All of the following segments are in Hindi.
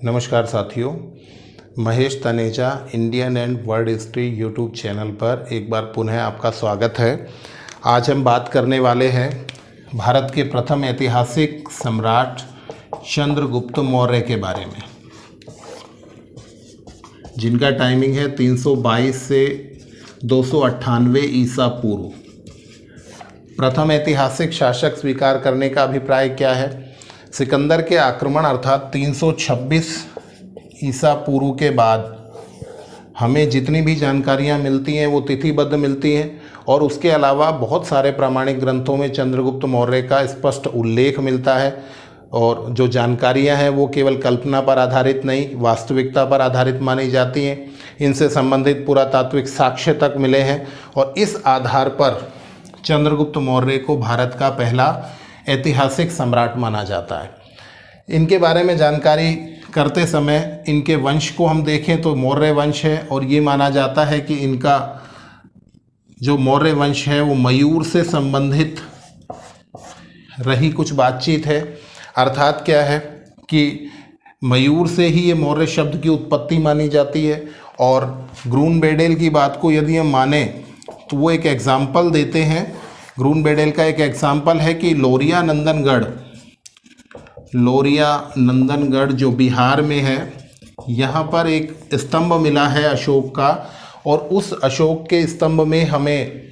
नमस्कार साथियों, Mahesh Taneja Indian and world history YouTube channel पर एक बार पुनः आपका स्वागत है। आज हम बात करने वाले हैं भारत के प्रथम ऐतिहासिक सम्राट चंद्रगुप्त मौर्य के बारे में, जिनका टाइमिंग है 322 से 298 ईसा पूर्व। प्रथम ऐतिहासिक शासक स्वीकार करने का अभिप्राय क्या है? सिकंदर के आक्रमण अर्थात 326 ईसा पूर्व के बाद हमें जितनी भी जानकारियां मिलती हैं वो तिथिबद्ध मिलती हैं, और उसके अलावा बहुत सारे प्रामाणिक ग्रंथों में चंद्रगुप्त मौर्य का स्पष्ट उल्लेख मिलता है। और जो जानकारियां हैं वो केवल कल्पना पर आधारित नहीं, वास्तविकता पर आधारित मानी जाती हैं। इनसे संबंधित पुरातात्विक साक्ष्य तक मिले हैं, और इस आधार पर चंद्रगुप्त मौर्य को भारत का पहला ऐतिहासिक सम्राट माना जाता है। इनके बारे में जानकारी करते समय इनके वंश को हम देखें तो मौर्य वंश है, और ये माना जाता है कि इनका जो मौर्य वंश है वो मयूर से संबंधित रही कुछ बातचीत है। अर्थात क्या है कि मयूर से ही ये मौर्य शब्द की उत्पत्ति मानी जाती है। और ग्रूनबेडेल की बात को यदि हम माने तो वो एक एग्जाम्पल देते हैं। ग्रूनबेडेल का एक एग्जाम्पल है कि लोरिया नंदनगढ़ जो बिहार में है, यहाँ पर एक स्तंभ मिला है अशोक का, और उस अशोक के स्तंभ में हमें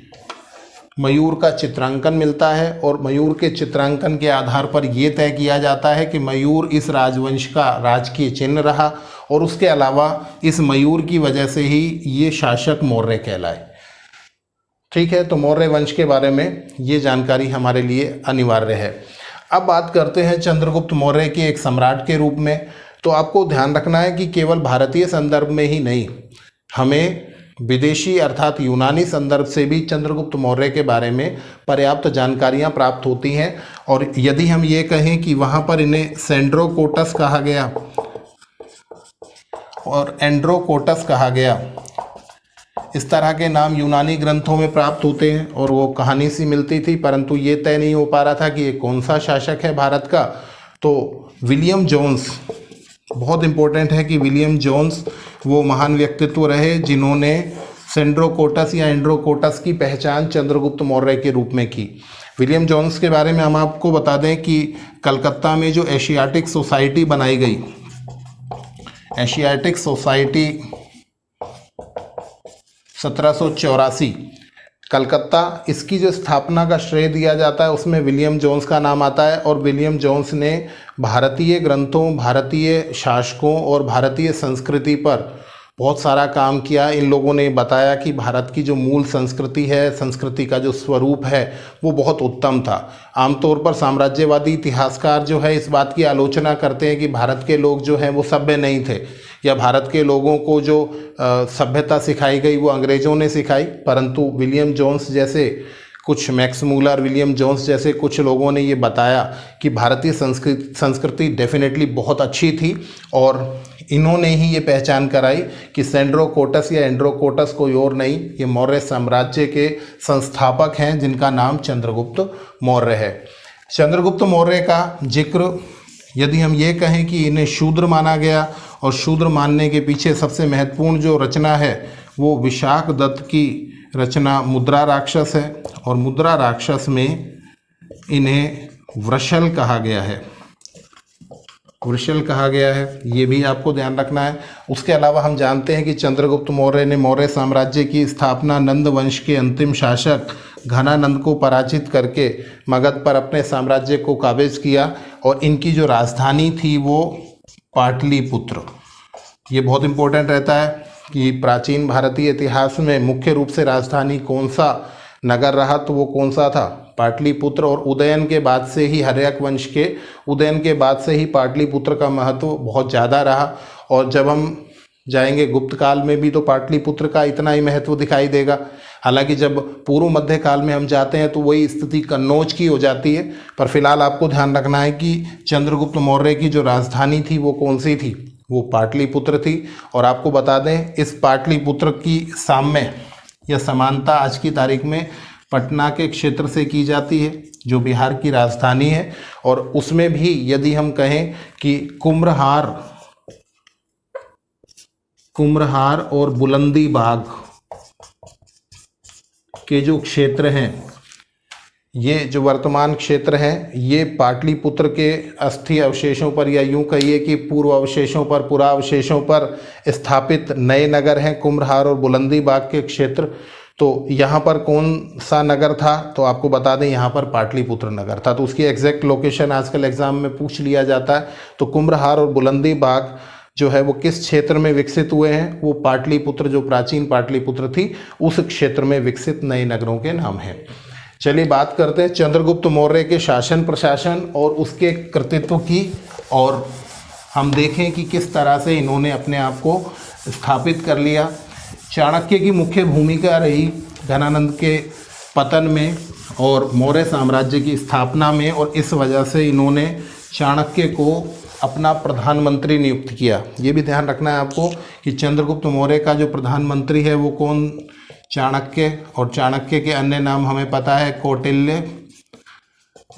मयूर का चित्रांकन मिलता है। और मयूर के चित्रांकन के आधार पर ये तय किया जाता है कि मयूर इस राजवंश का राजकीय चिन्ह रहा, और उसके अलावा इस मयूर की वजह से ही ये शासक मौर्य कहलाए। ठीक है, तो मौर्य वंश के बारे में ये जानकारी हमारे लिए अनिवार्य है। अब बात करते हैं चंद्रगुप्त मौर्य के एक सम्राट के रूप में। तो आपको ध्यान रखना है कि केवल भारतीय संदर्भ में ही नहीं, हमें विदेशी अर्थात यूनानी संदर्भ से भी चंद्रगुप्त मौर्य के बारे में पर्याप्त जानकारियां प्राप्त होती हैं। और यदि हम ये कहें कि वहाँ पर इन्हें सेंड्रोकोटस कहा गया और एंड्रोकोटस कहा गया, इस तरह के नाम यूनानी ग्रंथों में प्राप्त होते हैं, और वो कहानी सी मिलती थी, परंतु ये तय नहीं हो पा रहा था कि ये कौन सा शासक है भारत का। तो विलियम जोन्स, बहुत इम्पोर्टेंट है कि विलियम जोन्स वो महान व्यक्तित्व रहे जिन्होंने सेंड्रोकोटस या एंड्रोकोटस की पहचान चंद्रगुप्त मौर्य के रूप में की। विलियम जोन्स के बारे में हम आपको बता दें कि कलकत्ता में जो एशियाटिक सोसाइटी बनाई गई, एशियाटिक सोसाइटी 1784 कलकत्ता, इसकी जो स्थापना का श्रेय दिया जाता है उसमें विलियम जोन्स का नाम आता है। और विलियम जोन्स ने भारतीय ग्रंथों, भारतीय शासकों और भारतीय संस्कृति पर बहुत सारा काम किया। इन लोगों ने बताया कि भारत की जो मूल संस्कृति है, संस्कृति का जो स्वरूप है वो बहुत उत्तम था। आमतौर पर साम्राज्यवादी इतिहासकार जो है इस बात की आलोचना करते हैं कि भारत के लोग जो हैं वो सभ्य नहीं थे, या भारत के लोगों को जो सभ्यता सिखाई गई वो अंग्रेज़ों ने सिखाई। परंतु विलियम जोन्स जैसे कुछ, मैक्स मूलर, विलियम जोन्स जैसे कुछ लोगों ने ये बताया कि भारतीय संस्कृति डेफिनेटली बहुत अच्छी थी, और इन्होंने ही ये पहचान कराई कि सेंड्रोकोटस या एंड्रोकोटस कोई और नहीं, ये मौर्य साम्राज्य के संस्थापक हैं जिनका नाम चंद्रगुप्त मौर्य है। चंद्रगुप्त मौर्य का जिक्र यदि हम ये कहें कि इन्हें शूद्र माना गया, और शूद्र मानने के पीछे सबसे महत्वपूर्ण जो रचना है वो विशाख दत्त की रचना मुद्रा राक्षस है, और मुद्रा राक्षस में इन्हें वृषल कहा गया है, वृषल कहा गया है, ये भी आपको ध्यान रखना है। उसके अलावा हम जानते हैं कि चंद्रगुप्त मौर्य ने मौर्य साम्राज्य की स्थापना नंद वंश के अंतिम शासक घनानंद को पराजित करके मगध पर अपने साम्राज्य को काबिज किया, और इनकी जो राजधानी थी वो पाटलिपुत्र। ये बहुत इम्पोर्टेंट रहता है कि प्राचीन भारतीय इतिहास में मुख्य रूप से राजधानी कौन सा नगर रहा, तो वो कौन सा था? पाटलिपुत्र। और उदयन के बाद से ही, हर्यक वंश के उदयन के बाद से ही पाटलिपुत्र का महत्व बहुत ज़्यादा रहा। और जब हम जाएंगे गुप्त काल में भी तो पाटलिपुत्र का इतना ही महत्व दिखाई देगा। हालांकि जब पूर्व मध्य काल में हम जाते हैं तो वही स्थिति कन्नौज की हो जाती है। पर फिलहाल आपको ध्यान रखना है कि चंद्रगुप्त मौर्य की जो राजधानी थी वो कौन सी थी? वो पाटलिपुत्र थी। और आपको बता दें, इस पाटलिपुत्र की साम्य या समानता आज की तारीख में पटना के क्षेत्र से की जाती है, जो बिहार की राजधानी है। और उसमें भी यदि हम कहें कि कुम्भहार कुम्भहार और बुलंदी बाग के जो क्षेत्र हैं, ये जो वर्तमान क्षेत्र हैं, ये पाटलिपुत्र के अस्थि अवशेषों पर, या यूं कहिए कि पूर्व अवशेषों पर, पुरावशेषों पर स्थापित नए नगर हैं, कुम्भहार और बुलंदी बाग के क्षेत्र। तो यहाँ पर कौन सा नगर था, तो आपको बता दें यहाँ पर पाटलिपुत्र नगर था। तो उसकी एग्जैक्ट लोकेशन आजकल एग्जाम में पूछ लिया जाता है। तो कुम्भहार और बुलंदी बाग जो है वो किस क्षेत्र में विकसित हुए हैं, वो पाटलिपुत्र, जो प्राचीन पाटलिपुत्र थी, उस क्षेत्र में विकसित नए नगरों के नाम हैं। चलिए बात करते हैं चंद्रगुप्त मौर्य के शासन प्रशासन और उसके कृतित्व की, और हम देखें कि किस तरह से इन्होंने अपने आप को स्थापित कर लिया। चाणक्य की मुख्य भूमिका रही धनानंद के पतन में और मौर्य साम्राज्य की स्थापना में, और इस वजह से इन्होंने चाणक्य को अपना प्रधानमंत्री नियुक्त किया। ये भी ध्यान रखना है आपको कि चंद्रगुप्त मौर्य का जो प्रधानमंत्री है वो कौन, चाणक्य, और चाणक्य के अन्य नाम हमें पता है, कौटिल्य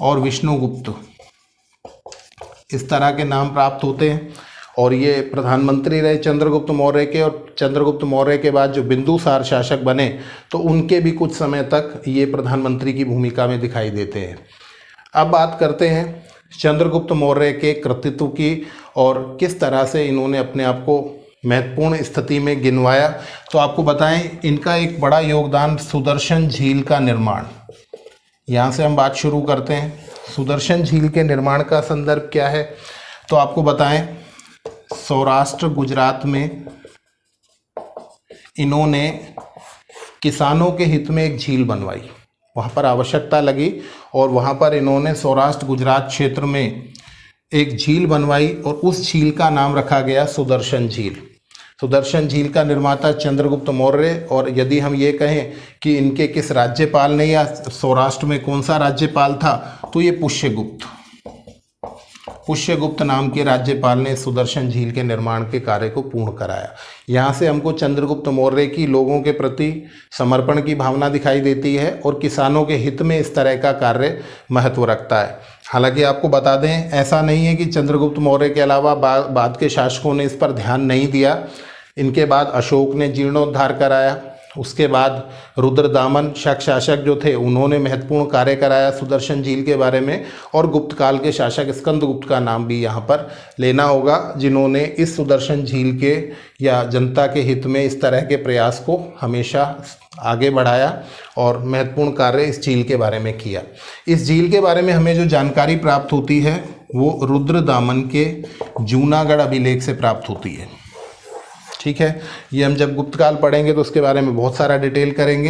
और विष्णुगुप्त, इस तरह के नाम प्राप्त होते हैं। और ये प्रधानमंत्री रहे चंद्रगुप्त मौर्य के, और चंद्रगुप्त मौर्य के बाद जो बिंदुसार शासक बने तो उनके भी कुछ समय तक ये प्रधानमंत्री की भूमिका में दिखाई देते हैं। अब बात करते हैं चंद्रगुप्त मौर्य के कृतित्व की और किस तरह से इन्होंने अपने आप को महत्वपूर्ण स्थिति में गिनवाया। तो आपको बताएं, इनका एक बड़ा योगदान सुदर्शन झील का निर्माण, यहाँ से हम बात शुरू करते हैं। सुदर्शन झील के निर्माण का संदर्भ क्या है, तो आपको बताएं, सौराष्ट्र गुजरात में इन्होंने किसानों के हित में एक झील बनवाई, वहाँ पर आवश्यकता लगी और वहाँ पर इन्होंने सौराष्ट्र गुजरात क्षेत्र में एक झील बनवाई और उस झील का नाम रखा गया सुदर्शन झील। सुदर्शन झील का निर्माता चंद्रगुप्त मौर्य, और यदि हम ये कहें कि इनके किस राज्यपाल ने या सौराष्ट्र में कौन सा राज्यपाल था, तो ये पुष्यगुप्त नाम के राज्यपाल ने सुदर्शन झील के निर्माण के कार्य को पूर्ण कराया। यहाँ से हमको चंद्रगुप्त मौर्य की लोगों के प्रति समर्पण की भावना दिखाई देती है और किसानों के हित में इस तरह का कार्य महत्व रखता है। हालांकि आपको बता दें, ऐसा नहीं है कि चंद्रगुप्त मौर्य के अलावा बाद के शासकों ने इस पर ध्यान नहीं दिया। इनके बाद अशोक ने जीर्णोद्धार कराया, उसके बाद रुद्रदामन शक शासक जो थे उन्होंने महत्वपूर्ण कार्य कराया सुदर्शन झील के बारे में, और गुप्त काल के शासक स्कंदगुप्त का नाम भी यहाँ पर लेना होगा, जिन्होंने इस सुदर्शन झील के या जनता के हित में इस तरह के प्रयास को हमेशा आगे बढ़ाया और महत्वपूर्ण कार्य इस झील के बारे में किया। इस झील के बारे में हमें जो जानकारी प्राप्त होती है वो रुद्रदामन के जूनागढ़ अभिलेख से प्राप्त होती है। ठीक है, ये हम जब गुप्तकाल पढ़ेंगे तो उसके बारे में बहुत सारा डिटेल करेंगे।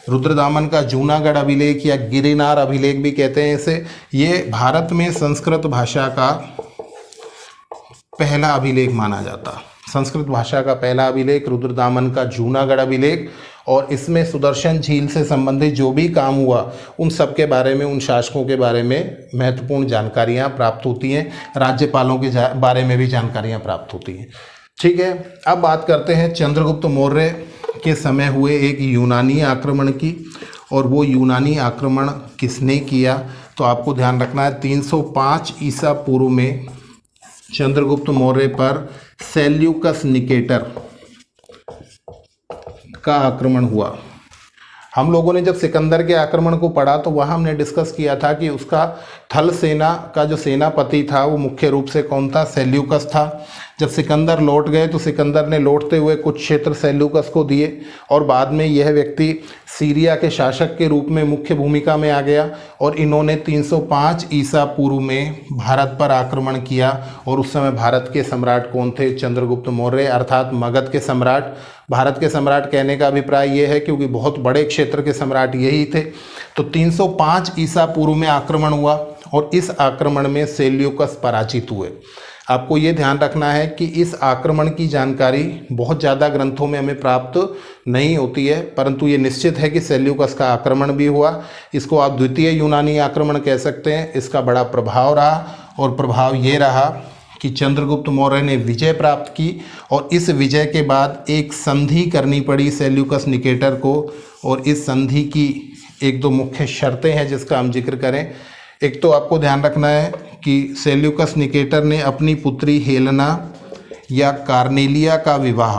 रुद्रदामन का जूनागढ़ अभिलेख या गिरिनार अभिलेख भी कहते हैं इसे, ये भारत में संस्कृत भाषा का पहला अभिलेख माना जाता। संस्कृत भाषा का पहला अभिलेख रुद्रदामन का जूनागढ़ अभिलेख, और इसमें सुदर्शन झील से संबंधित जो भी काम हुआ उन सब के बारे में, उन शासकों के बारे में महत्वपूर्ण जानकारियाँ प्राप्त होती हैं, राज्यपालों के बारे में भी जानकारियाँ प्राप्त होती हैं। ठीक है, अब बात करते हैं चंद्रगुप्त मौर्य के समय हुए एक यूनानी आक्रमण की, और वो यूनानी आक्रमण किसने किया, तो आपको ध्यान रखना है 305 ईसा पूर्व में चंद्रगुप्त मौर्य पर सेल्यूकस निकेटर का आक्रमण हुआ। हम लोगों ने जब सिकंदर के आक्रमण को पढ़ा तो वहाँ हमने डिस्कस किया था कि उसका थल सेना का जो सेनापति था वो मुख्य रूप से कौन था, सेल्यूकस था। जब सिकंदर लौट गए तो सिकंदर ने लौटते हुए कुछ क्षेत्र सेल्यूकस को दिए, और बाद में यह व्यक्ति सीरिया के शासक के रूप में मुख्य भूमिका में आ गया, और इन्होंने 305 ईसा पूर्व में भारत पर आक्रमण किया। और उस समय भारत के सम्राट कौन थे, चंद्रगुप्त मौर्य, अर्थात मगध के सम्राट। भारत के सम्राट कहने का अभिप्राय ये है क्योंकि बहुत बड़े क्षेत्र के सम्राट यही थे। तो 305 ईसा पूर्व में आक्रमण हुआ और इस आक्रमण में सेल्यूकस पराजित हुए। आपको ये ध्यान रखना है कि इस आक्रमण की जानकारी बहुत ज़्यादा ग्रंथों में हमें प्राप्त नहीं होती है, परंतु ये निश्चित है कि सेल्यूकस का आक्रमण भी हुआ। इसको आप द्वितीय यूनानी आक्रमण कह सकते हैं। इसका बड़ा प्रभाव रहा, और प्रभाव ये रहा कि चंद्रगुप्त मौर्य ने विजय प्राप्त की, और इस विजय के बाद एक संधि करनी पड़ी सेल्यूकस निकेटर को। और इस संधि की एक दो मुख्य शर्तें हैं जिसका हम जिक्र करें। एक तो आपको ध्यान रखना है कि सेल्यूकस निकेटर ने अपनी पुत्री हेलेना या कार्नेलिया का विवाह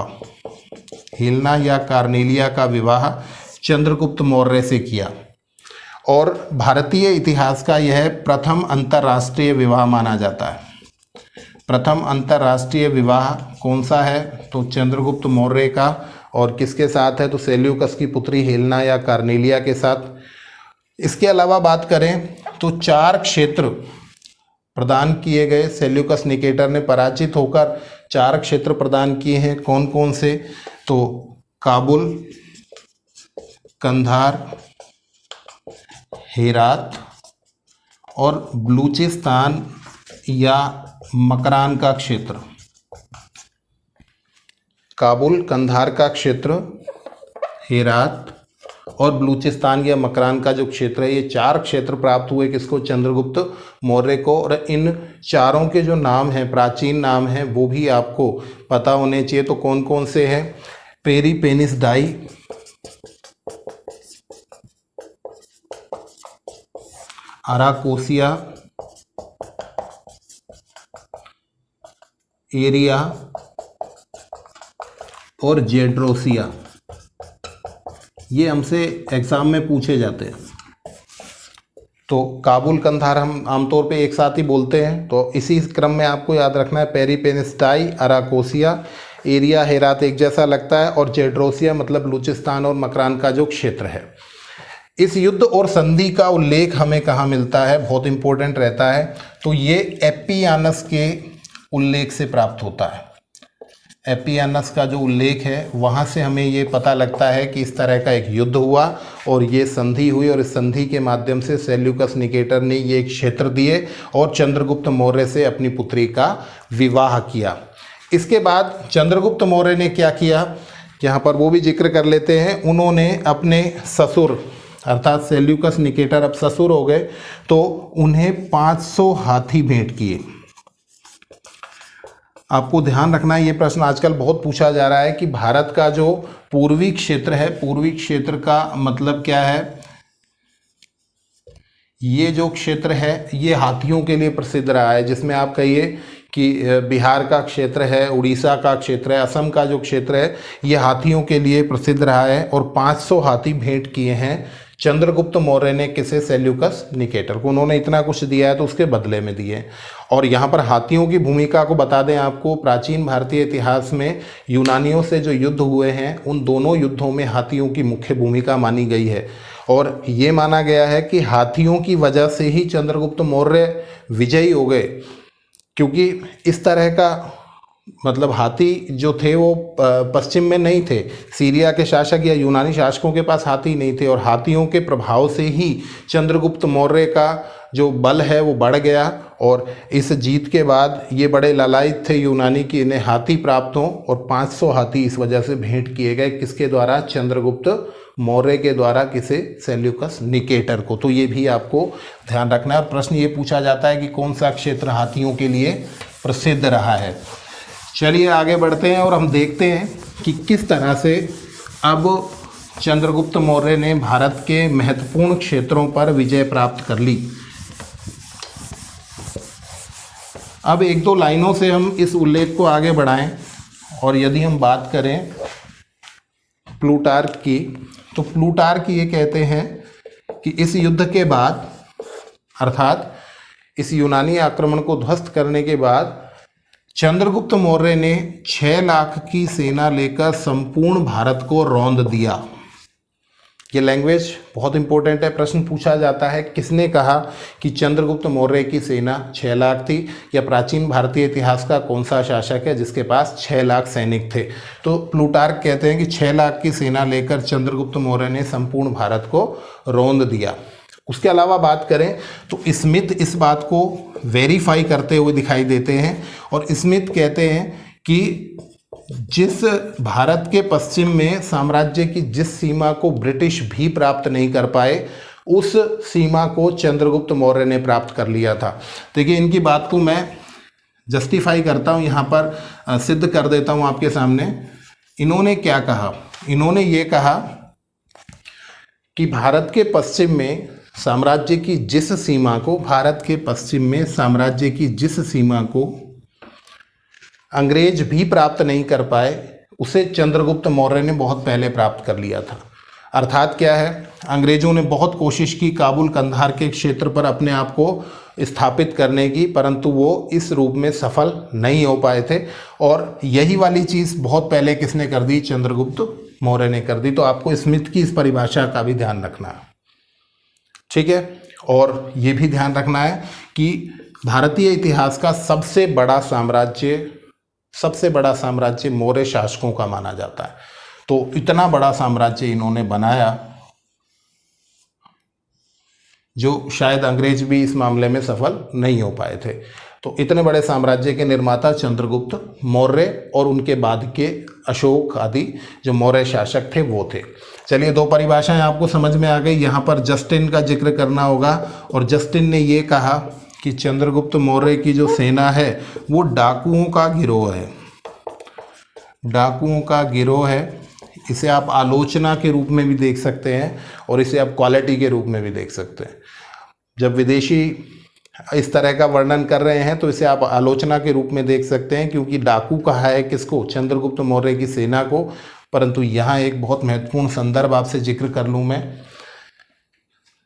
हेलेना या कार्नेलिया का विवाह चंद्रगुप्त मौर्य से किया और भारतीय इतिहास का यह प्रथम अंतर्राष्ट्रीय विवाह माना जाता है। प्रथम अंतर्राष्ट्रीय विवाह कौन सा है? तो चंद्रगुप्त मौर्य का। और किसके साथ है? तो सेल्यूकस की पुत्री हेलेना या कार्नेलिया के साथ। इसके अलावा बात करें तो 4 क्षेत्र प्रदान किए गए। सेल्यूकस निकेटर ने पराजित होकर 4 क्षेत्र प्रदान किए हैं। कौन कौन से? तो काबुल, कंधार, हेरात और बलूचिस्तान या मकरान का क्षेत्र। काबुल, कंधार का क्षेत्र, हेरात और बलूचिस्तान या मकरान का जो क्षेत्र है, ये 4 क्षेत्र प्राप्त हुए किसको? चंद्रगुप्त मौर्य को। और इन चारों के जो नाम हैं, प्राचीन नाम हैं, वो भी आपको पता होने चाहिए। तो कौन कौन से हैं? पेरीपेनिस डाई, अराकोसिया, एरिया और जेड्रोसिया। ये हमसे एग्जाम में पूछे जाते हैं। तो काबुल, कंधार हम आमतौर पे एक साथ ही बोलते हैं, तो इसी क्रम में आपको याद रखना है। पेरीपेनिस डाई, अराकोसिया, एरिया, हेरात एक जैसा लगता है, और जेड्रोसिया मतलब बलूचिस्तान और मकरान का जो क्षेत्र है। इस युद्ध और संधि का उल्लेख हमें कहाँ मिलता है? बहुत इंपॉर्टेंट रहता है। तो ये एपियानस के उल्लेख से प्राप्त होता है। एपियानस का जो उल्लेख है वहाँ से हमें ये पता लगता है कि इस तरह का एक युद्ध हुआ और ये संधि हुई, और इस संधि के माध्यम से सेल्यूकस निकेटर ने ये क्षेत्र दिए और चंद्रगुप्त मौर्य से अपनी पुत्री का विवाह किया। इसके बाद चंद्रगुप्त मौर्य ने क्या किया, यहाँ पर वो भी जिक्र कर लेते हैं। उन्होंने अपने ससुर अर्थात सेल्यूकस निकेटर अब ससुर हो गए, तो उन्हें 500 हाथी भेंट किए। आपको ध्यान रखना है, ये प्रश्न आजकल बहुत पूछा जा रहा है कि भारत का जो पूर्वी क्षेत्र है, पूर्वी क्षेत्र का मतलब क्या है? ये जो क्षेत्र है ये हाथियों के लिए प्रसिद्ध रहा है, जिसमें आप कहिए कि बिहार का क्षेत्र है, उड़ीसा का क्षेत्र है, असम का जो क्षेत्र है, ये हाथियों के लिए प्रसिद्ध रहा है। और 500 हाथी भेंट किए हैं चंद्रगुप्त मौर्य ने किसे? सेल्यूकस निकेटर को। उन्होंने इतना कुछ दिया है तो उसके बदले में दिए। और यहाँ पर हाथियों की भूमिका को बता दें आपको, प्राचीन भारतीय इतिहास में यूनानियों से जो युद्ध हुए हैं उन दोनों युद्धों में हाथियों की मुख्य भूमिका मानी गई है। और ये माना गया है कि हाथियों की वजह से ही चंद्रगुप्त मौर्य विजयी हो गए, क्योंकि इस तरह का मतलब हाथी जो थे वो पश्चिम में नहीं थे। सीरिया के शासक या यूनानी शासकों के पास हाथी नहीं थे, और हाथियों के प्रभाव से ही चंद्रगुप्त मौर्य का जो बल है वो बढ़ गया। और इस जीत के बाद ये बड़े लालायित थे यूनानी की इन्हें हाथी प्राप्त हों, और 500 हाथी इस वजह से भेंट किए गए। किसके द्वारा? चंद्रगुप्त मौर्य के द्वारा। किसे? सेल्यूकस निकेटर को। तो ये भी आपको ध्यान रखना है। प्रश्न ये पूछा जाता है कि कौन सा क्षेत्र हाथियों के लिए प्रसिद्ध रहा है। चलिए आगे बढ़ते हैं और हम देखते हैं कि किस तरह से अब चंद्रगुप्त मौर्य ने भारत के महत्वपूर्ण क्षेत्रों पर विजय प्राप्त कर ली। अब 1-2 लाइनों से हम इस उल्लेख को आगे बढ़ाएं, और यदि हम बात करें प्लूटार्क की, तो प्लूटार्क ये कहते हैं कि इस युद्ध के बाद अर्थात इस यूनानी आक्रमण को ध्वस्त करने के बाद चंद्रगुप्त मौर्य ने 6 लाख की सेना लेकर संपूर्ण भारत को रौंद दिया। ये लैंग्वेज बहुत इंपॉर्टेंट है, प्रश्न पूछा जाता है किसने कहा कि चंद्रगुप्त मौर्य की सेना 6 लाख थी, या प्राचीन भारतीय इतिहास का कौन सा शासक है जिसके पास 6 लाख सैनिक थे? तो प्लूटार्क कहते हैं कि 6 लाख की सेना लेकर चंद्रगुप्त मौर्य ने संपूर्ण भारत को रौंद दिया। उसके अलावा बात करें तो स्मिथ इस बात को वेरीफाई करते हुए दिखाई देते हैं, और स्मिथ कहते हैं कि जिस भारत के पश्चिम में साम्राज्य की जिस सीमा को ब्रिटिश भी प्राप्त नहीं कर पाए, उस सीमा को चंद्रगुप्त मौर्य ने प्राप्त कर लिया था। देखिए इनकी बात को मैं जस्टिफाई करता हूँ, यहाँ पर सिद्ध कर देता हूँ आपके सामने। इन्होंने क्या कहा? इन्होंने ये कहा कि भारत के पश्चिम में साम्राज्य की जिस सीमा को, भारत के पश्चिम में साम्राज्य की जिस सीमा को अंग्रेज भी प्राप्त नहीं कर पाए, उसे चंद्रगुप्त मौर्य ने बहुत पहले प्राप्त कर लिया था। अर्थात क्या है, अंग्रेजों ने बहुत कोशिश की काबुल कंधार के क्षेत्र पर अपने आप को स्थापित करने की, परंतु वो इस रूप में सफल नहीं हो पाए थे। और यही वाली चीज़ बहुत पहले किसने कर दी? चंद्रगुप्त मौर्य ने कर दी। तो आपको स्मिथ की इस परिभाषा का भी ध्यान रखना है, ठीक है। और ये भी ध्यान रखना है कि भारतीय इतिहास का सबसे बड़ा साम्राज्य मौर्य शासकों का माना जाता है। तो इतना बड़ा साम्राज्य इन्होंने बनाया जो शायद अंग्रेज भी इस मामले में सफल नहीं हो पाए थे। तो इतने बड़े साम्राज्य के निर्माता चंद्रगुप्त मौर्य और उनके बाद के अशोक आदि जो मौर्य शासक थे वो थे। चलिए, दो परिभाषाएं आपको समझ में आ गई। यहाँ पर जस्टिन का जिक्र करना होगा, और जस्टिन ने ये कहा कि चंद्रगुप्त मौर्य की जो सेना है वो डाकुओं का गिरोह है। डाकुओं का गिरोह है। इसे आप आलोचना के रूप में भी देख सकते हैं और इसे आप क्वालिटी के रूप में भी देख सकते हैं। जब विदेशी इस तरह का वर्णन कर रहे हैं तो इसे आप आलोचना के रूप में देख सकते हैं, क्योंकि डाकू कहा है किसको? चंद्रगुप्त मौर्य की सेना को। परंतु यहाँ एक बहुत महत्वपूर्ण संदर्भ आपसे जिक्र कर लूँ मैं।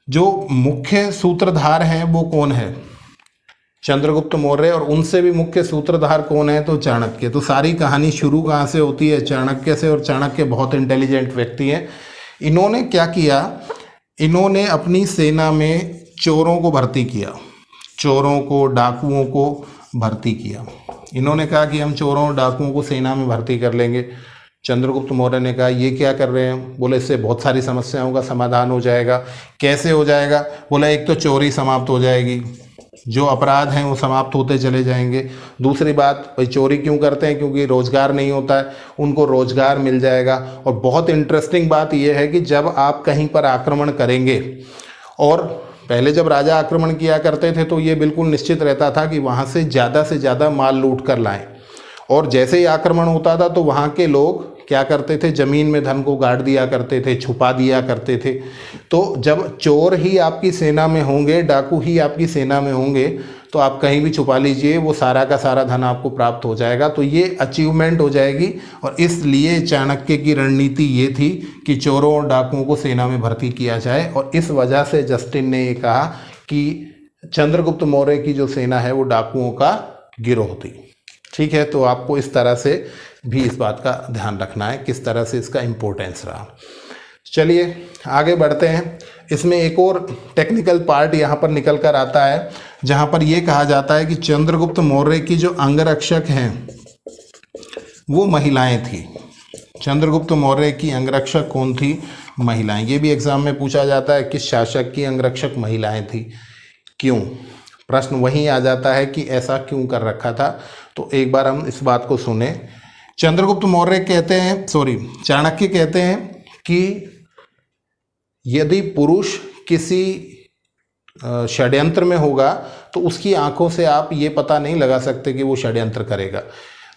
जो मुख्य सूत्रधार हैं वो कौन है? चंद्रगुप्त मौर्य। और उनसे भी मुख्य सूत्रधार कौन है? तो चाणक्य। तो सारी कहानी शुरू कहाँ से होती है? चाणक्य से। और चाणक्य बहुत इंटेलिजेंट व्यक्ति हैं। इन्होंने क्या किया? इन्होंने अपनी सेना में चोरों को भर्ती किया, चोरों को, डाकुओं को भर्ती किया। इन्होंने कहा कि हम चोरों डाकुओं को सेना में भर्ती कर लेंगे। चंद्रगुप्त मौर्य ने कहा ये क्या कर रहे हैं? बोले इससे बहुत सारी समस्याओं का समाधान हो जाएगा। कैसे हो जाएगा? बोला एक तो चोरी समाप्त हो जाएगी, जो अपराध हैं वो समाप्त होते चले जाएंगे। दूसरी बात, भाई चोरी क्यों करते हैं? क्योंकि रोजगार नहीं होता है, उनको रोजगार मिल जाएगा। और बहुत इंटरेस्टिंग बात यह है कि जब आप कहीं पर आक्रमण करेंगे, और पहले जब राजा आक्रमण किया करते थे तो ये बिल्कुल निश्चित रहता था कि वहाँ से ज़्यादा माल लूट कर लाएं। और जैसे ही आक्रमण होता था तो वहाँ के लोग क्या करते थे? ज़मीन में धन को गाड़ दिया करते थे, छुपा दिया करते थे। तो जब चोर ही आपकी सेना में होंगे, डाकू ही आपकी सेना में होंगे, तो आप कहीं भी छुपा लीजिए, वो सारा का सारा धन आपको प्राप्त हो जाएगा। तो ये अचीवमेंट हो जाएगी। और इसलिए चाणक्य की रणनीति ये थी कि चोरों और डाकुओं को सेना में भर्ती किया जाए। और इस वजह से जस्टिन ने ये कहा कि चंद्रगुप्त मौर्य की जो सेना है वो डाकुओं का गिरोह थी। ठीक है, तो आपको इस तरह से भी इस बात का ध्यान रखना है किस तरह से इसका इम्पोर्टेंस रहा। चलिए आगे बढ़ते हैं। इसमें एक और टेक्निकल पार्ट यहाँ पर निकल कर आता है, जहाँ पर यह कहा जाता है कि चंद्रगुप्त मौर्य की जो अंगरक्षक हैं वो महिलाएं थी। चंद्रगुप्त मौर्य की अंगरक्षक कौन थी? महिलाएं। ये भी एग्जाम में पूछा जाता है किस शासक की अंगरक्षक महिलाएं थी, क्यों? प्रश्न वहीं आ जाता है कि ऐसा क्यों कर रखा था। तो एक बार हम इस बात को सुने। चंद्रगुप्त मौर्य चाणक्य कहते हैं कि यदि पुरुष किसी षड्यंत्र में होगा तो उसकी आंखों से आप ये पता नहीं लगा सकते कि वो षड्यंत्र करेगा।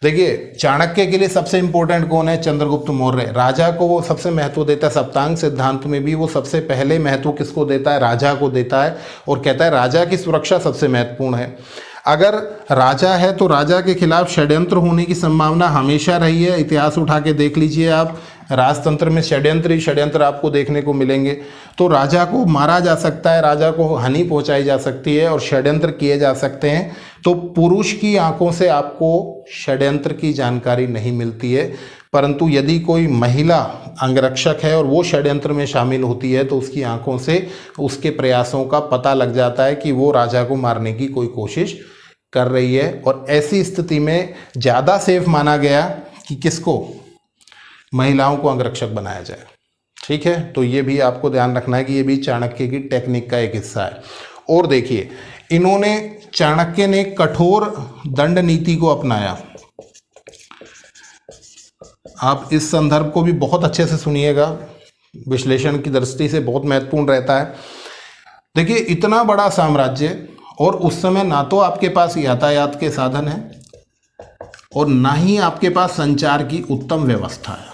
देखिए, चाणक्य के लिए सबसे इंपॉर्टेंट कौन है? चंद्रगुप्त मौर्य। राजा को वो सबसे महत्व देता है। सप्तांग सिद्धांत में भी वो सबसे पहले महत्व किसको देता है? राजा को देता है। और कहता है राजा की सुरक्षा सबसे महत्वपूर्ण है। अगर राजा है तो राजा के खिलाफ षड्यंत्र होने की संभावना हमेशा रही है। इतिहास उठा के देख लीजिए आप, राजतंत्र में षड्यंत्र ही षड्यंत्र आपको देखने को मिलेंगे। तो राजा को मारा जा सकता है, राजा को हानि पहुंचाई जा सकती है और षड्यंत्र किए जा सकते हैं। तो पुरुष की आंखों से आपको षड्यंत्र की जानकारी नहीं मिलती है, परंतु यदि कोई महिला अंगरक्षक है और वो षड्यंत्र में शामिल होती है तो उसकी आंखों से उसके प्रयासों का पता लग जाता है कि वो राजा को मारने की कोई कोशिश कर रही है। और ऐसी स्थिति में ज़्यादा सेफ माना गया कि किसको? महिलाओं को अंगरक्षक बनाया जाए। ठीक है, तो ये भी आपको ध्यान रखना है कि ये भी चाणक्य की टेक्निक का एक हिस्सा है। और देखिए, चाणक्य ने कठोर दंड नीति को अपनाया। आप इस संदर्भ को भी बहुत अच्छे से सुनिएगा, विश्लेषण की दृष्टि से बहुत महत्वपूर्ण रहता है। देखिए, इतना बड़ा साम्राज्य, और उस समय ना तो आपके पास यातायात के साधन है और ना ही आपके पास संचार की उत्तम व्यवस्था है।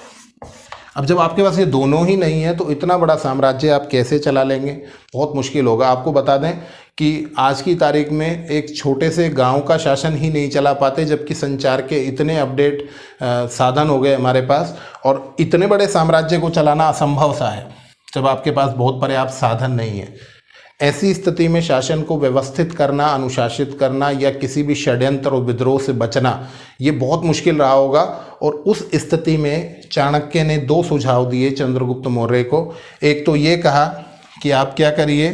अब जब आपके पास ये दोनों ही नहीं है तो इतना बड़ा साम्राज्य आप कैसे चला लेंगे? बहुत मुश्किल होगा। आपको बता दें कि आज की तारीख में एक छोटे से गांव का शासन ही नहीं चला पाते, जबकि संचार के इतने अपडेट साधन हो गए हमारे पास, और इतने बड़े साम्राज्य को चलाना असंभव सा है जब आपके पास बहुत पर्याप्त साधन नहीं है। ऐसी स्थिति में शासन को व्यवस्थित करना, अनुशासित करना या किसी भी षड्यंत्र और विद्रोह से बचना ये बहुत मुश्किल रहा होगा। और उस स्थिति में चाणक्य ने 2 सुझाव दिए चंद्रगुप्त मौर्य को। एक तो ये कहा कि आप क्या करिए,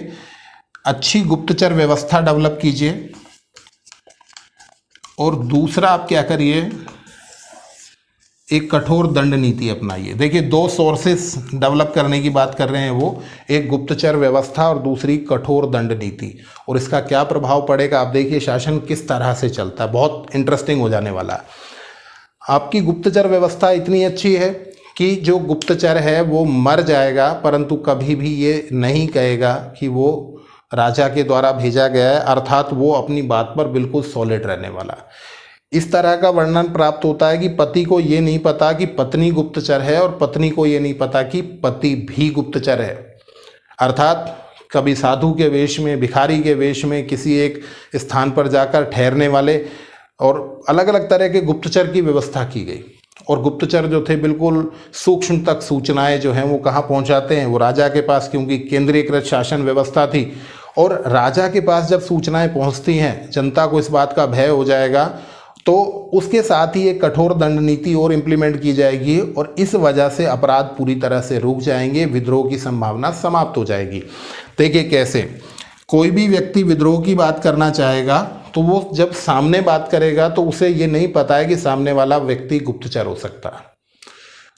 अच्छी गुप्तचर व्यवस्था डेवलप कीजिए, और दूसरा आप क्या करिए, एक कठोर दंड नीति अपनाइए। देखिए 2 सोर्सेस डेवलप करने की बात कर रहे हैं वो, एक गुप्तचर व्यवस्था और दूसरी कठोर दंड नीति। और इसका क्या प्रभाव पड़ेगा आप देखिए, शासन किस तरह से चलता है, बहुत इंटरेस्टिंग हो जाने वाला है। आपकी गुप्तचर व्यवस्था इतनी अच्छी है कि जो गुप्तचर है वो मर जाएगा, परंतु कभी भी ये नहीं कहेगा कि वो राजा के द्वारा भेजा गया है, अर्थात वो अपनी बात पर बिल्कुल सॉलिड रहने वाला। इस तरह का वर्णन प्राप्त होता है कि पति को ये नहीं पता कि पत्नी गुप्तचर है, और पत्नी को ये नहीं पता कि पति भी गुप्तचर है। अर्थात कभी साधु के वेश में, भिखारी के वेश में किसी एक स्थान पर जाकर ठहरने वाले, और अलग अलग तरह के गुप्तचर की व्यवस्था की गई। और गुप्तचर जो थे बिल्कुल सूक्ष्म तक सूचनाएं जो हैं वो कहाँ पहुँचाते हैं, वो राजा के पास, क्योंकि केंद्रीकृत शासन व्यवस्था थी। और राजा के पास जब सूचनाएं पहुँचती हैं, जनता को इस बात का भय हो जाएगा, तो उसके साथ ही एक कठोर दंड नीति और इम्प्लीमेंट की जाएगी, और इस वजह से अपराध पूरी तरह से रुक जाएंगे, विद्रोह की संभावना समाप्त हो जाएगी। देखिए कैसे, कोई भी व्यक्ति विद्रोह की बात करना चाहेगा तो वो जब सामने बात करेगा तो उसे ये नहीं पता है कि सामने वाला व्यक्ति गुप्तचर हो सकता है,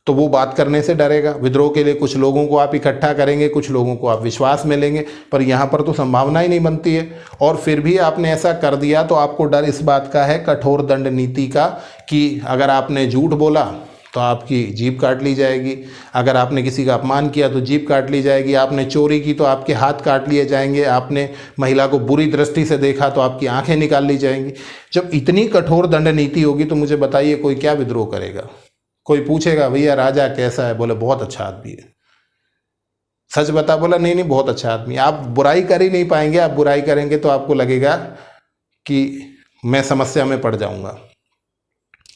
तो वो बात करने से डरेगा। विद्रोह के लिए कुछ लोगों को आप इकट्ठा करेंगे, कुछ लोगों को आप विश्वास में लेंगे, पर यहाँ पर तो संभावना ही नहीं बनती है। और फिर भी आपने ऐसा कर दिया तो आपको डर इस बात का है, कठोर दंड नीति का, कि अगर आपने झूठ बोला तो आपकी जीभ काट ली जाएगी, अगर आपने किसी का अपमान किया तो जीभ काट ली जाएगी, आपने चोरी की तो आपके हाथ काट लिए जाएंगे, आपने महिला को बुरी दृष्टि से देखा तो आपकी आंखें निकाल ली जाएंगी। जब इतनी कठोर दंड नीति होगी तो मुझे बताइए कोई क्या विद्रोह करेगा? कोई पूछेगा भैया राजा कैसा है? बोले बहुत अच्छा आदमी है। सच बता, बोला नहीं नहीं बहुत अच्छा आदमी। आप बुराई कर ही नहीं पाएंगे, आप बुराई करेंगे तो आपको लगेगा कि मैं समस्या में पड़ जाऊंगा।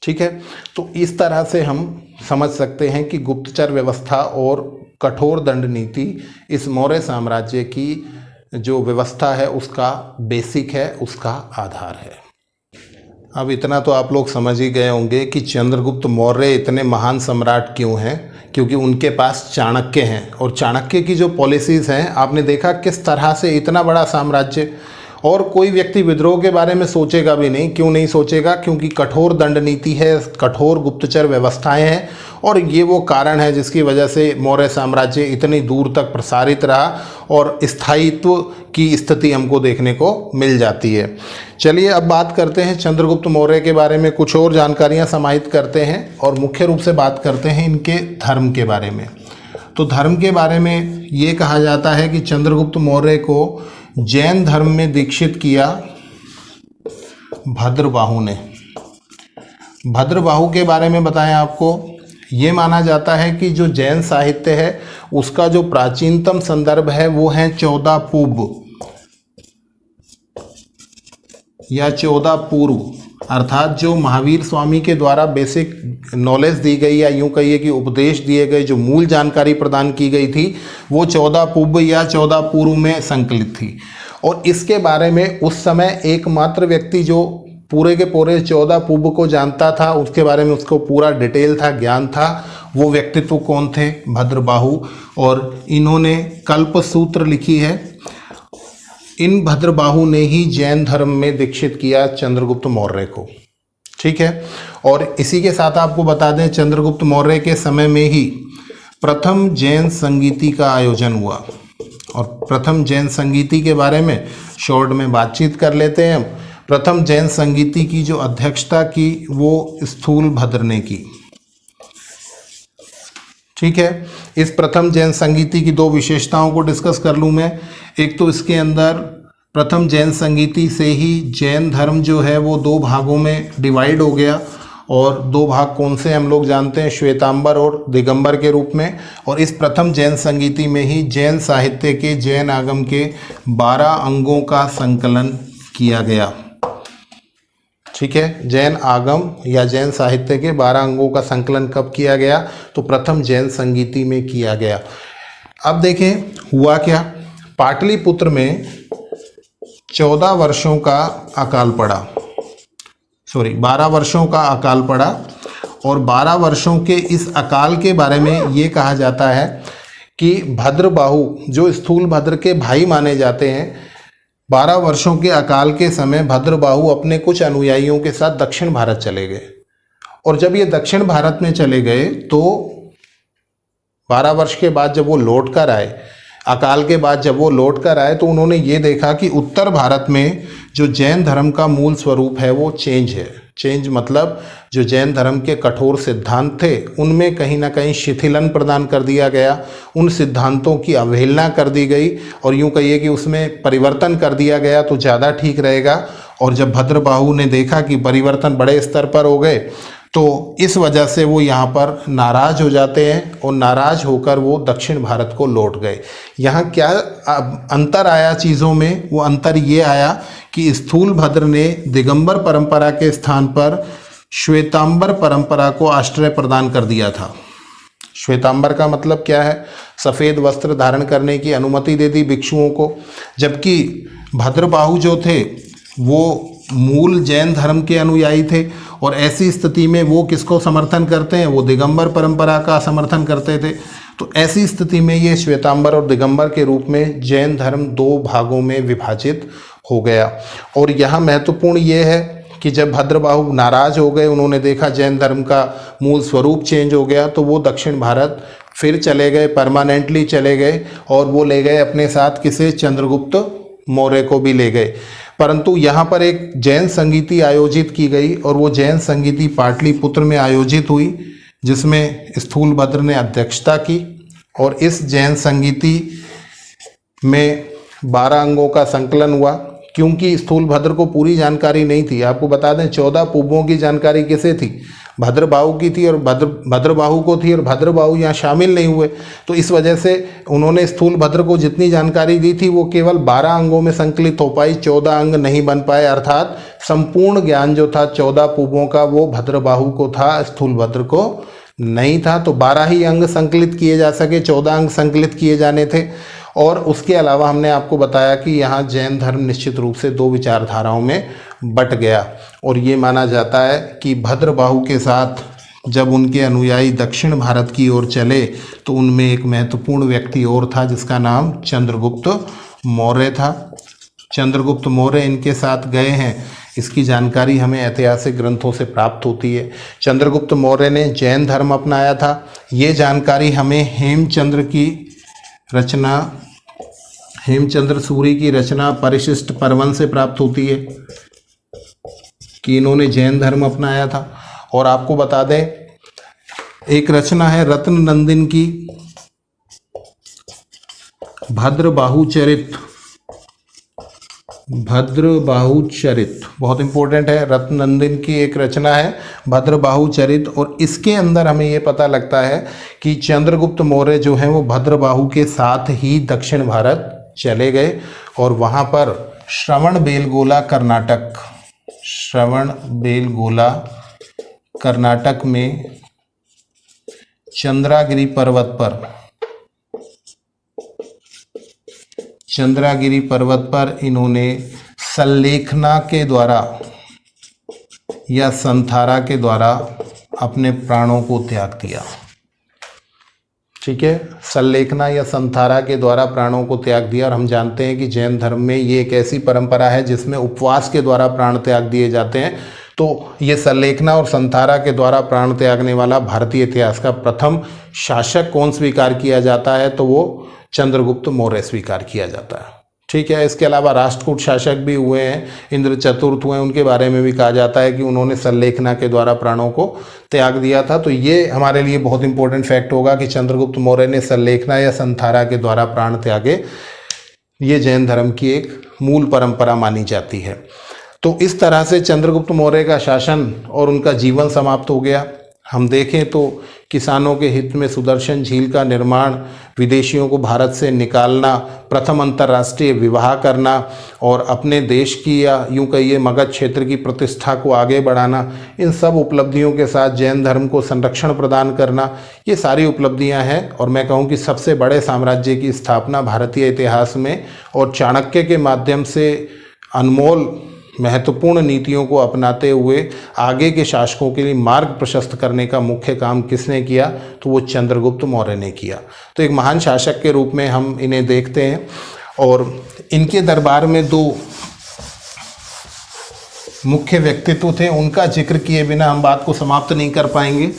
ठीक है, तो इस तरह से हम समझ सकते हैं कि गुप्तचर व्यवस्था और कठोर दंड नीति इस मौर्य साम्राज्य की जो व्यवस्था है उसका बेसिक है, उसका आधार है। अब इतना तो आप लोग समझ ही गए होंगे कि चंद्रगुप्त मौर्य इतने महान सम्राट क्यों हैं, क्योंकि उनके पास चाणक्य हैं, और चाणक्य की जो पॉलिसीज़ हैं आपने देखा किस तरह से इतना बड़ा साम्राज्य, और कोई व्यक्ति विद्रोह के बारे में सोचेगा भी नहीं। क्यों नहीं सोचेगा? क्योंकि कठोर दंड नीति है, कठोर गुप्तचर व्यवस्थाएं हैं, और ये वो कारण है जिसकी वजह से मौर्य साम्राज्य इतनी दूर तक प्रसारित रहा और स्थायित्व की स्थिति हमको देखने को मिल जाती है। चलिए अब बात करते हैं चंद्रगुप्त मौर्य के बारे में, कुछ और जानकारियाँ समाहित करते हैं, और मुख्य रूप से बात करते हैं इनके धर्म के बारे में। तो धर्म के बारे में ये कहा जाता है कि चंद्रगुप्त मौर्य को जैन धर्म में दीक्षित किया भद्रबाहु ने। भद्रबाहु के बारे में बताएं आपको, ये माना जाता है कि जो जैन साहित्य है उसका जो प्राचीनतम संदर्भ है वो है 14 पूर्व या 14 पूर्व, अर्थात जो महावीर स्वामी के द्वारा बेसिक नॉलेज दी गई, या यूं कहिए कि उपदेश दिए गए, जो मूल जानकारी प्रदान की गई थी वो 14 पूर्व या 14 पूर्व में संकलित थी। और इसके बारे में उस समय एकमात्र व्यक्ति जो पूरे के पूरे 14 पूर्व को जानता था, उसके बारे में उसको पूरा डिटेल था, ज्ञान था, वो व्यक्तित्व कौन थे? भद्रबाहु। और इन्होंने कल्पसूत्र लिखी है। इन भद्रबाहु ने ही जैन धर्म में दीक्षित किया चंद्रगुप्त मौर्य को। ठीक है, और इसी के साथ आपको बता दें चंद्रगुप्त मौर्य के समय में ही प्रथम जैन संगीति का आयोजन हुआ। और प्रथम जैन संगीति के बारे में शॉर्ट में बातचीत कर लेते हैं हम। प्रथम जैन संगीति की जो अध्यक्षता की वो स्थूलभद्र ने की। ठीक है, इस प्रथम जैन संगीति की 2 विशेषताओं को डिस्कस कर लूँ मैं। एक तो इसके अंदर प्रथम जैन संगीति से ही जैन धर्म जो है वो 2 भागों में डिवाइड हो गया, और दो भाग कौन से हम लोग जानते हैं, श्वेतांबर और दिगंबर के रूप में। और इस प्रथम जैन संगीति में ही जैन साहित्य के जैन आगम के 12 अंगों का संकलन किया गया। ठीक है, जैन आगम या जैन साहित्य के 12 अंगों का संकलन कब किया गया, तो प्रथम जैन संगीति में किया गया। अब देखें हुआ क्या, पाटलिपुत्र में 14 वर्षों का अकाल पड़ा, 12 वर्षों का अकाल पड़ा। और 12 वर्षों के इस अकाल के बारे में ये कहा जाता है कि भद्रबाहु, जो स्थूल भद्र के भाई माने जाते हैं, 12 वर्षों के अकाल के समय भद्रबाहु अपने कुछ अनुयायियों के साथ दक्षिण भारत चले गए। और जब ये दक्षिण भारत में चले गए तो 12 वर्ष के बाद जब वो लौट कर आए, अकाल के बाद जब वो लौट कर आए, तो उन्होंने ये देखा कि उत्तर भारत में जो जैन धर्म का मूल स्वरूप है वो चेंज है। चेंज मतलब जो जैन धर्म के कठोर सिद्धांत थे उनमें कहीं ना कहीं शिथिलन प्रदान कर दिया गया, उन सिद्धांतों की अवहेलना कर दी गई, और यूँ कहिए कि उसमें परिवर्तन कर दिया गया तो ज़्यादा ठीक रहेगा। और जब भद्रबाहु ने देखा कि परिवर्तन बड़े स्तर पर हो गए, तो इस वजह से वो यहाँ पर नाराज़ हो जाते हैं और नाराज़ होकर वो दक्षिण भारत को लौट गए। यहाँ क्या अंतर आया चीज़ों में, वो अंतर ये आया कि स्थूल भद्र ने दिगंबर परंपरा के स्थान पर श्वेतांबर परंपरा को आश्रय प्रदान कर दिया था। श्वेतांबर का मतलब क्या है, सफ़ेद वस्त्र धारण करने की अनुमति दे दी भिक्षुओं को। जबकि भद्रबाहु जो थे वो मूल जैन धर्म के अनुयायी थे, और ऐसी स्थिति में वो किसको समर्थन करते हैं, वो दिगंबर परंपरा का समर्थन करते थे। तो ऐसी स्थिति में ये श्वेतांबर और दिगंबर के रूप में जैन धर्म 2 भागों में विभाजित हो गया। और यहाँ महत्वपूर्ण ये है कि जब भद्रबाहु नाराज हो गए, उन्होंने देखा जैन धर्म का मूल स्वरूप चेंज हो गया, तो वो दक्षिण भारत फिर चले गए, परमानेंटली चले गए, और वो ले गए अपने साथ किसे, चंद्रगुप्त मौर्य को भी ले गए। परंतु यहाँ पर एक जैन संगीति आयोजित की गई, और वो जैन संगीति पाटलिपुत्र में आयोजित हुई, जिसमें स्थूल भद्र ने अध्यक्षता की। और इस जैन संगीति में 12 अंगों का संकलन हुआ, क्योंकि स्थूल भद्र को पूरी जानकारी नहीं थी। आपको बता दें 14 पूर्वों की जानकारी किसे थी, भद्रबाहु की थी, और भद्रबाहु को थी, और भद्रबाहु यहाँ शामिल नहीं हुए। तो इस वजह से उन्होंने स्थूल भद्र को जितनी जानकारी दी थी वो केवल 12 अंगों में संकलित हो पाई, 14 अंग नहीं बन पाए। अर्थात संपूर्ण ज्ञान जो था 14 पूर्वों का वो भद्रबाहु को था, स्थूल भद्र को नहीं था। तो 12 ही अंग संकलित किए जा सके, 14 अंग संकलित किए जाने थे। और उसके अलावा हमने आपको बताया कि यहाँ जैन धर्म निश्चित रूप से 2 विचारधाराओं में बट गया, और ये माना जाता है कि भद्रबाहु के साथ जब उनके अनुयायी दक्षिण भारत की ओर चले तो उनमें एक महत्वपूर्ण व्यक्ति और था, जिसका नाम चंद्रगुप्त मौर्य था। चंद्रगुप्त मौर्य इनके साथ गए हैं, इसकी जानकारी हमें ऐतिहासिक ग्रंथों से प्राप्त होती है। चंद्रगुप्त मौर्य ने जैन धर्म अपनाया था, ये जानकारी हमें हेमचंद्र सूरी की रचना परिशिष्ट परवन से प्राप्त होती है कि इन्होंने जैन धर्म अपनाया था। और आपको बता दें, एक रचना है रत्न नंदिन की, भद्रबाहु चरित, बहुत इंपॉर्टेंट है। रत्ननंदिन की एक रचना है भद्रबाहु चरित, और इसके अंदर हमें ये पता लगता है कि चंद्रगुप्त मौर्य जो हैं वो भद्रबाहु के साथ ही दक्षिण भारत चले गए, और वहाँ पर श्रवण बेलगोला कर्नाटक में चंद्रागिरी पर्वत पर इन्होंने सल्लेखना के द्वारा या संथारा के द्वारा अपने प्राणों को त्याग दिया। ठीक है, सल्लेखना या संथारा के द्वारा प्राणों को त्याग दिया। और हम जानते हैं कि जैन धर्म में ये एक ऐसी परंपरा है जिसमें उपवास के द्वारा प्राण त्याग दिए जाते हैं। तो ये सल्लेखना और संथारा के द्वारा प्राण त्यागने वाला भारतीय इतिहास का प्रथम शासक कौन स्वीकार किया जाता है, तो वो चंद्रगुप्त मौर्य स्वीकार किया जाता है। ठीक है, इसके अलावा राष्ट्रकूट शासक भी हुए हैं, इंद्र चतुर्थ हुए, उनके बारे में भी कहा जाता है कि उन्होंने सल्लेखना के द्वारा प्राणों को त्याग दिया था। तो ये हमारे लिए बहुत इंपॉर्टेंट फैक्ट होगा कि चंद्रगुप्त मौर्य ने सल्लेखना या संथारा के द्वारा प्राण त्यागे। ये जैन धर्म की एक मूल परंपरा मानी जाती है। तो इस तरह से चंद्रगुप्त मौर्य का शासन और उनका जीवन समाप्त हो गया। हम देखें तो किसानों के हित में सुदर्शन झील का निर्माण, विदेशियों को भारत से निकालना, प्रथम अंतर्राष्ट्रीय विवाह करना और अपने देश की या यूं कहिए मगध क्षेत्र की प्रतिष्ठा को आगे बढ़ाना, इन सब उपलब्धियों के साथ जैन धर्म को संरक्षण प्रदान करना, ये सारी उपलब्धियां हैं। और मैं कहूँ कि सबसे बड़े साम्राज्य की स्थापना भारतीय इतिहास में, और चाणक्य के माध्यम से अनमोल महत्वपूर्ण नीतियों को अपनाते हुए आगे के शासकों के लिए मार्ग प्रशस्त करने का मुख्य काम किसने किया? तो वो चंद्रगुप्त मौर्य ने किया। तो एक महान शासक के रूप में हम इन्हें देखते हैं। और इनके दरबार में दो मुख्य व्यक्तित्व थे, उनका जिक्र किए बिना हम बात को समाप्त नहीं कर पाएंगे।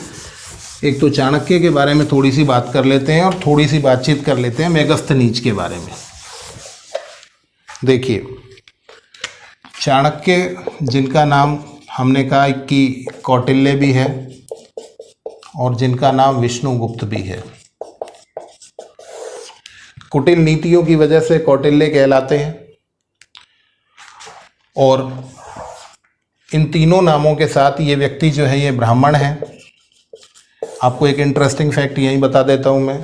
एक तो चाणक्य के बारे में थोड़ी सी बात कर लेते हैं और थोड़ी सी बातचीत कर लेते हैं मेगस्थनीज के बारे में। देखिए, चाणक्य, जिनका नाम हमने कहा कि कौटिल्य भी है और जिनका नाम विष्णुगुप्त भी है, कुटिल नीतियों की वजह से कौटिल्य कहलाते हैं। और इन तीनों नामों के साथ ये व्यक्ति जो है ये ब्राह्मण है। आपको एक इंटरेस्टिंग फैक्ट यहीं बता देता हूँ मैं,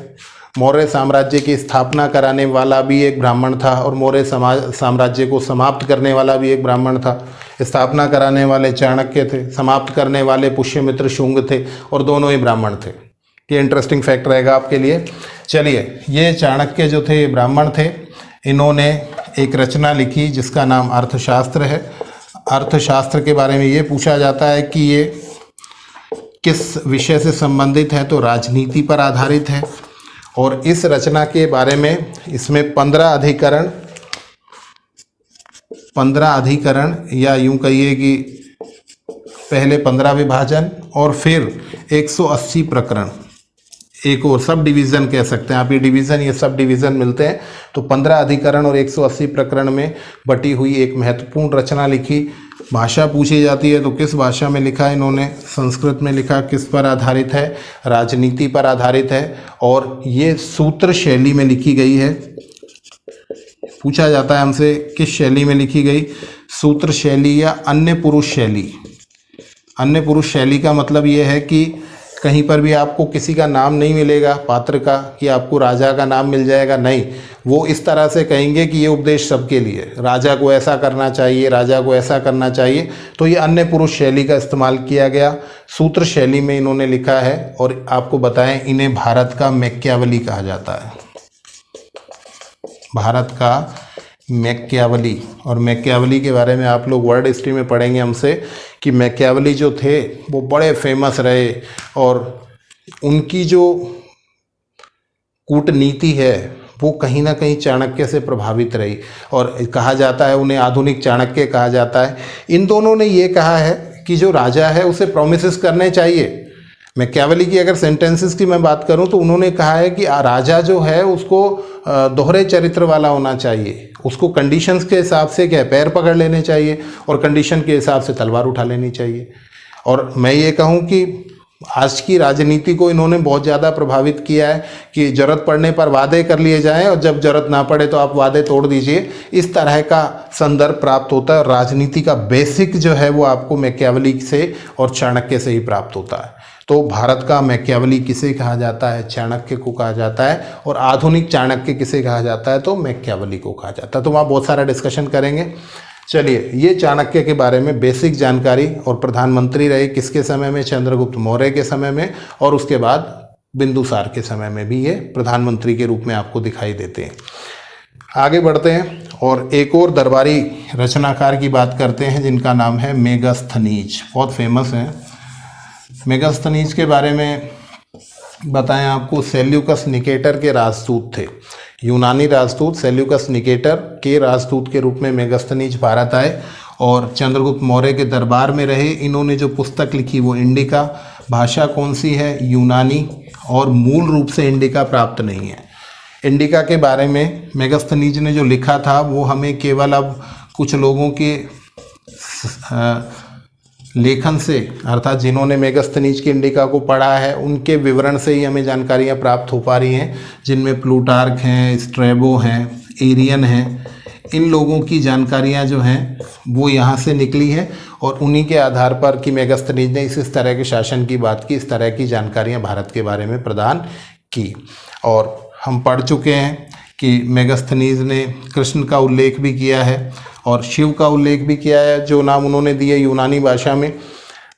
मौर्य साम्राज्य की स्थापना कराने वाला भी एक ब्राह्मण था और मौर्य साम्राज्य को समाप्त करने वाला भी एक ब्राह्मण था। स्थापना कराने वाले चाणक्य थे, समाप्त करने वाले पुष्यमित्र शुंग थे, और दोनों ही ब्राह्मण थे। ये इंटरेस्टिंग फैक्ट रहेगा आपके लिए। चलिए, ये चाणक्य जो थे ब्राह्मण थे, इन्होंने एक रचना लिखी जिसका नाम अर्थशास्त्र है। अर्थशास्त्र के बारे में ये पूछा जाता है कि ये किस विषय से संबंधित है, तो राजनीति पर आधारित है। और इस रचना के बारे में इसमें 15 अधिकरण या यूं कहिए कि पहले 15 विभाजन और फिर 180 प्रकरण, एक और सब डिवीज़न कह सकते हैं आप, ये डिवीज़न, ये सब डिवीज़न मिलते हैं। तो 15 अधिकरण और 180 प्रकरण में बटी हुई एक महत्वपूर्ण रचना लिखी। भाषा पूछी जाती है तो किस भाषा में लिखा है इन्होंने? संस्कृत में लिखा। किस पर आधारित है? राजनीति पर आधारित है। और ये सूत्र शैली में लिखी गई है। पूछा जाता है हमसे किस शैली में लिखी गई? सूत्र शैली या अन्य पुरुष शैली। अन्य पुरुष शैली का मतलब ये है कि कहीं पर भी आपको किसी का नाम नहीं मिलेगा पात्र का, कि आपको राजा का नाम मिल जाएगा, नहीं। वो इस तरह से कहेंगे कि ये उपदेश सबके लिए, राजा को ऐसा करना चाहिए, राजा को ऐसा करना चाहिए। तो ये अन्य पुरुष शैली का इस्तेमाल किया गया, सूत्र शैली में इन्होंने लिखा है। और आपको बताएं, इन्हें भारत का मैकियावली कहा जाता है। भारत का मैकियावली। और मैकियावली के बारे में आप लोग वर्ल्ड हिस्ट्री में पढ़ेंगे हमसे कि मैकियावली जो थे वो बड़े फेमस रहे, और उनकी जो कूटनीति है वो कहीं ना कहीं चाणक्य से प्रभावित रही, और कहा जाता है उन्हें आधुनिक चाणक्य कहा जाता है। इन दोनों ने ये कहा है कि जो राजा है उसे प्रोमिसेस करने चाहिए। मैकियावली की अगर सेंटेंसेस की मैं बात करूं तो उन्होंने कहा है कि राजा जो है उसको दोहरे चरित्र वाला होना चाहिए। उसको कंडीशंस के हिसाब से क्या पैर पकड़ लेने चाहिए और कंडीशन के हिसाब से तलवार उठा लेनी चाहिए। और मैं ये कहूं कि आज की राजनीति को इन्होंने बहुत ज़्यादा प्रभावित किया है कि ज़रूरत पड़ने पर वादे कर लिए जाएं और जब ज़रूरत ना पड़े तो आप वादे तोड़ दीजिए। इस तरह का संदर्भ प्राप्त होता है। राजनीति का बेसिक जो है वो आपको मैकियावली से और चाणक्य से ही प्राप्त होता है। तो भारत का मैकियावली किसे कहा जाता है? चाणक्य को कहा जाता है। और आधुनिक चाणक्य किसे कहा जाता है? तो मैकियावली को कहा जाता है। तो वहाँ बहुत सारा डिस्कशन करेंगे। चलिए, ये चाणक्य के बारे में बेसिक जानकारी। और प्रधानमंत्री रहे किसके समय में? चंद्रगुप्त मौर्य के समय में, और उसके बाद बिंदुसार के समय में भी ये प्रधानमंत्री के रूप में आपको दिखाई देते हैं। आगे बढ़ते हैं और एक और दरबारी रचनाकार की बात करते हैं जिनका नाम है मेगस्थनीज। बहुत फेमस है। मेगस्थनीज के बारे में बताएं आपको, सेल्यूकस निकेटर के राजदूत थे। यूनानी राजदूत सेल्यूकस निकेटर के राजदूत के रूप में मेगस्थनीज भारत आए और चंद्रगुप्त मौर्य के दरबार में रहे। इन्होंने जो पुस्तक लिखी वो इंडिका। भाषा कौन सी है? यूनानी। और मूल रूप से इंडिका प्राप्त नहीं है। इंडिका के बारे में मेगस्थनीज ने जो लिखा था वो हमें केवल अब कुछ लोगों के लेखन से, अर्थात जिन्होंने मेगस्थनीज की इंडिका को पढ़ा है उनके विवरण से ही हमें जानकारियाँ प्राप्त हो पा रही हैं, जिनमें प्लूटार्क हैं, स्ट्रैबो हैं, एरियन हैं। इन लोगों की जानकारियां जो हैं वो यहाँ से निकली हैं और उन्हीं के आधार पर कि मेगास्थनीज ने इस तरह के शासन की बात की, इस तरह की जानकारियां भारत के बारे में प्रदान की। और हम पढ़ चुके हैं कि मेगास्थनीज ने कृष्ण का उल्लेख भी किया है और शिव का उल्लेख भी किया है, जो नाम उन्होंने दिए यूनानी भाषा में।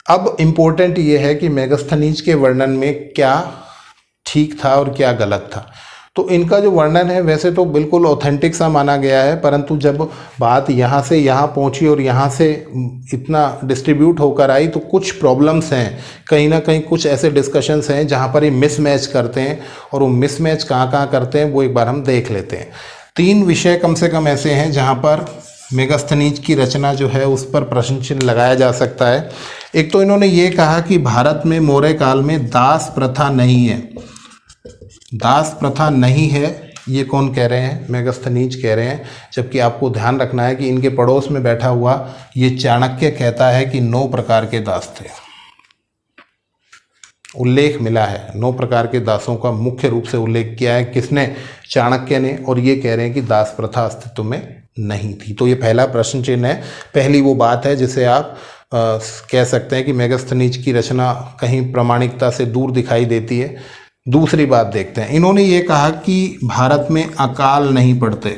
अब इम्पोर्टेंट ये है कि मेगास्थनीज के वर्णन में क्या ठीक था और क्या गलत था। तो इनका जो वर्णन है वैसे तो बिल्कुल ऑथेंटिक सा माना गया है, परंतु जब बात यहाँ से यहाँ पहुँची और यहाँ से इतना डिस्ट्रीब्यूट होकर आई तो कुछ प्रॉब्लम्स हैं, कहीं ना कहीं कुछ ऐसे डिस्कशंस हैं जहाँ पर ये मिसमैच करते हैं, और वो मिसमैच कहाँ कहाँ करते हैं वो एक बार हम देख लेते हैं। 3 विषय कम से कम ऐसे हैं जहाँ पर मेगास्थनीज की रचना जो है उस पर प्रश्न चिन्ह लगाया जा सकता है। एक तो इन्होंने ये कहा कि भारत में मौर्य काल में दास प्रथा नहीं है। दास प्रथा नहीं है, ये कौन कह रहे हैं? मेगास्थनीज कह रहे हैं। जबकि आपको ध्यान रखना है कि इनके पड़ोस में बैठा हुआ ये चाणक्य कहता है कि 9 प्रकार के दास थे। उल्लेख मिला है 9 प्रकार के दासों का मुख्य रूप से उल्लेख किया है किसने? चाणक्य ने। और ये कह रहे हैं कि दास प्रथा अस्तित्व में नहीं थी। तो ये पहला प्रश्न चिन्ह है, पहली वो बात है जिसे आप कह सकते हैं कि मेगास्थनीज की रचना कहीं प्रामाणिकता से दूर दिखाई देती है। दूसरी बात देखते हैं, इन्होंने ये कहा कि भारत में अकाल नहीं पड़ते।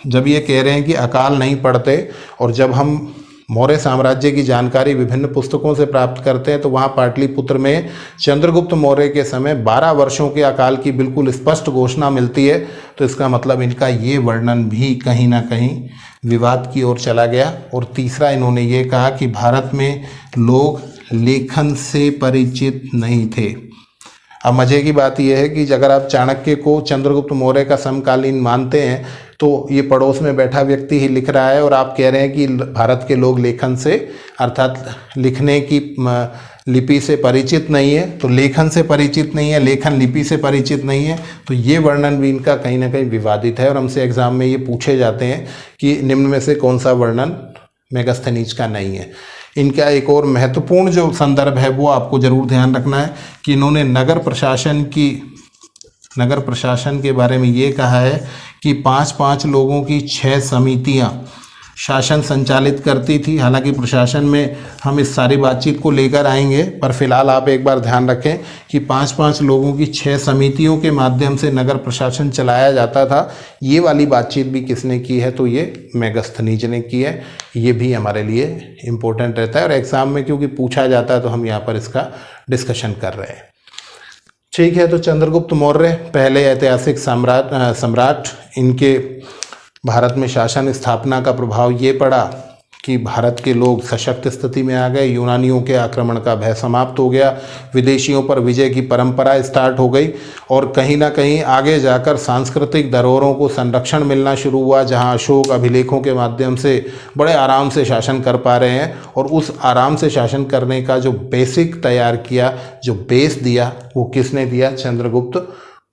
जब ये कह रहे हैं कि अकाल नहीं पड़ते, और जब हम मौर्य साम्राज्य की जानकारी विभिन्न पुस्तकों से प्राप्त करते हैं तो वहाँ पाटलिपुत्र में चंद्रगुप्त मौर्य के समय 12 वर्षों के अकाल की बिल्कुल स्पष्ट घोषणा मिलती है। तो इसका मतलब इनका ये वर्णन भी कहीं ना कहीं विवाद की ओर चला गया। और तीसरा, इन्होंने ये कहा कि भारत में लोग लेखन से परिचित नहीं थे। अब मज़े की बात यह है कि अगर आप चाणक्य को चंद्रगुप्त मौर्य का समकालीन मानते हैं तो ये पड़ोस में बैठा व्यक्ति ही लिख रहा है, और आप कह रहे हैं कि भारत के लोग लेखन से अर्थात लिखने की लिपि से परिचित नहीं है। तो लेखन से परिचित नहीं है, लेखन लिपि से परिचित नहीं है, तो ये वर्णन भी इनका कहीं ना कहीं विवादित है। और हमसे एग्जाम में ये पूछे जाते हैं कि निम्न में से कौन सा वर्णन मेगास्थनीज का नहीं है। इनका एक और महत्वपूर्ण जो संदर्भ है वो आपको ज़रूर ध्यान रखना है कि इन्होंने नगर प्रशासन के बारे में ये कहा है कि 5-5 लोगों की 6 समितियां शासन संचालित करती थी। हालांकि प्रशासन में हम इस सारी बातचीत को लेकर आएंगे, पर फिलहाल आप एक बार ध्यान रखें कि 5-5 लोगों की 6 समितियों के माध्यम से नगर प्रशासन चलाया जाता था। ये वाली बातचीत भी किसने की है? तो ये मेगास्थनीज ने की है। ये भी हमारे लिए इम्पोर्टेंट रहता है और एग्ज़ाम में क्योंकि पूछा जाता है तो हम यहाँ पर इसका डिस्कशन कर रहे हैं। ठीक है, तो चंद्रगुप्त मौर्य पहले ऐतिहासिक सम्राट, इनके भारत में शासन स्थापना का प्रभाव ये पड़ा कि भारत के लोग सशक्त स्थिति में आ गए, यूनानियों के आक्रमण का भय समाप्त हो गया, विदेशियों पर विजय की परंपरा स्टार्ट हो गई, और कहीं ना कहीं आगे जाकर सांस्कृतिक धरोहरों को संरक्षण मिलना शुरू हुआ, जहां अशोक अभिलेखों के माध्यम से बड़े आराम से शासन कर पा रहे हैं। और उस आराम से शासन करने का जो बेसिक तैयार किया, जो बेस दिया, वो किसने दिया? चंद्रगुप्त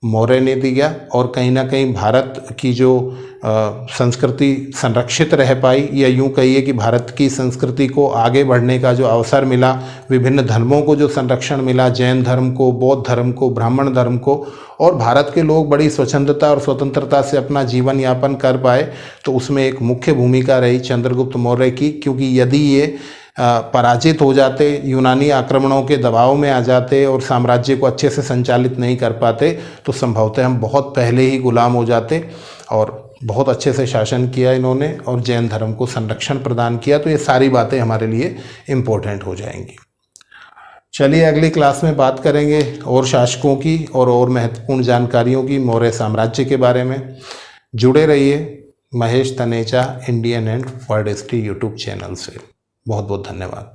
मौर्य ने दिया। और कहीं ना कहीं भारत की जो संस्कृति संरक्षित रह पाई, या यूँ कहिए कि भारत की संस्कृति को आगे बढ़ने का जो अवसर मिला, विभिन्न धर्मों को जो संरक्षण मिला, जैन धर्म को, बौद्ध धर्म को, ब्राह्मण धर्म को, और भारत के लोग बड़ी स्वच्छंदता और स्वतंत्रता से अपना जीवन यापन कर पाए, तो उसमें एक मुख्य भूमिका रही चंद्रगुप्त मौर्य की। क्योंकि यदि ये पराजित हो जाते, यूनानी आक्रमणों के दबाव में आ जाते और साम्राज्य को अच्छे से संचालित नहीं कर पाते, तो संभवतः हम बहुत पहले ही गुलाम हो जाते। और बहुत अच्छे से शासन किया इन्होंने और जैन धर्म को संरक्षण प्रदान किया। तो ये सारी बातें हमारे लिए इम्पोर्टेंट हो जाएंगी। चलिए अगली क्लास में बात करेंगे और शासकों की और महत्वपूर्ण जानकारियों की मौर्य साम्राज्य के बारे में। जुड़े रहिए Mahesh Taneja Indian and world history YouTube channel से। बहुत बहुत धन्यवाद।